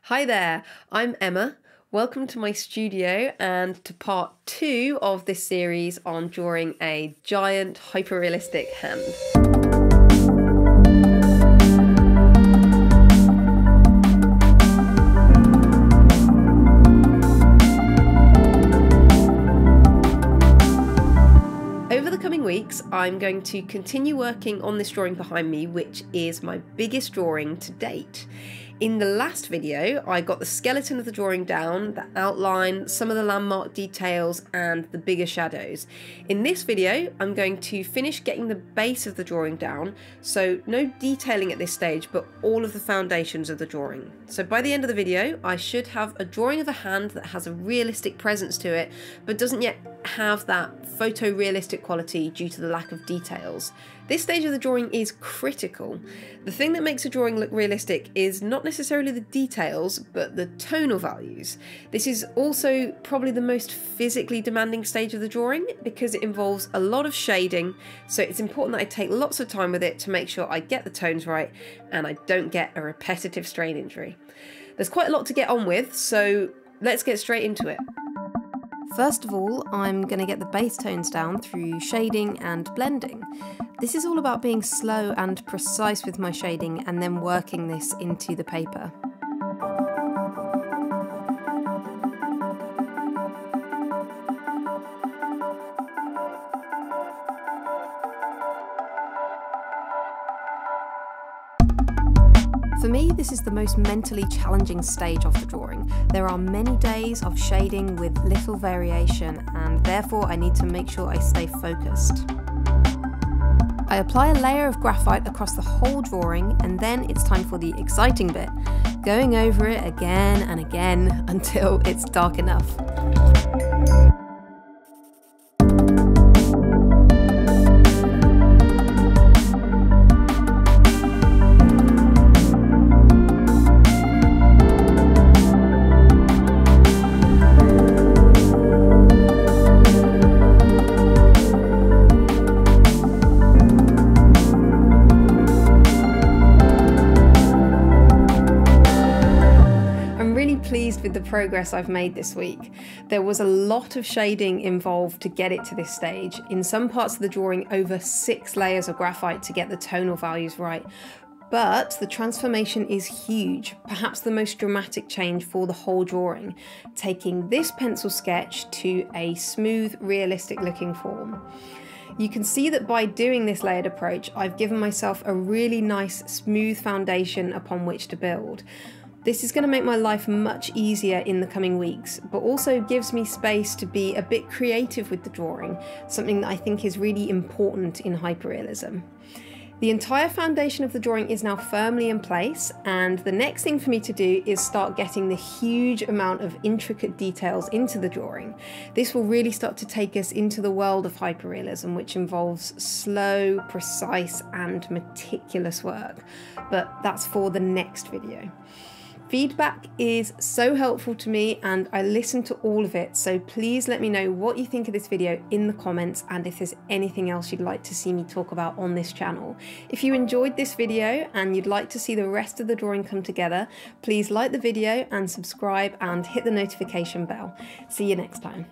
Hi there, I'm Emma. Welcome to my studio and to part 2 of this series on drawing a giant hyperrealistic hand. Over the coming weeks, I'm going to continue working on this drawing behind me, which is my biggest drawing to date. In the last video, I got the skeleton of the drawing down, the outline, some of the landmark details, and the bigger shadows. In this video, I'm going to finish getting the base of the drawing down, so no detailing at this stage, but all of the foundations of the drawing. So by the end of the video, I should have a drawing of a hand that has a realistic presence to it, but doesn't yet have that photorealistic quality due to the lack of details. This stage of the drawing is critical. The thing that makes a drawing look realistic is not necessarily the details, but the tonal values. This is also probably the most physically demanding stage of the drawing because it involves a lot of shading, so it's important that I take lots of time with it to make sure I get the tones right and I don't get a repetitive strain injury. There's quite a lot to get on with, so let's get straight into it. First of all, I'm going to get the base tones down through shading and blending. This is all about being slow and precise with my shading and then working this into the paper. For me, this is the most mentally challenging stage of the drawing. There are many days of shading with little variation, and therefore I need to make sure I stay focused. I apply a layer of graphite across the whole drawing, and then it's time for the exciting bit, going over it again and again until it's dark enough. Pleased with the progress I've made this week. There was a lot of shading involved to get it to this stage. In some parts of the drawing, over 6 layers of graphite to get the tonal values right. But the transformation is huge, perhaps the most dramatic change for the whole drawing, taking this pencil sketch to a smooth, realistic looking form. You can see that by doing this layered approach, I've given myself a really nice, smooth foundation upon which to build. This is going to make my life much easier in the coming weeks, but also gives me space to be a bit creative with the drawing, something that I think is really important in hyperrealism. The entire foundation of the drawing is now firmly in place, and the next thing for me to do is start getting the huge amount of intricate details into the drawing. This will really start to take us into the world of hyperrealism, which involves slow, precise, and meticulous work. But that's for the next video. Feedback is so helpful to me and I listen to all of it, so please let me know what you think of this video in the comments and if there's anything else you'd like to see me talk about on this channel. If you enjoyed this video and you'd like to see the rest of the drawing come together, please like the video and subscribe and hit the notification bell. See you next time.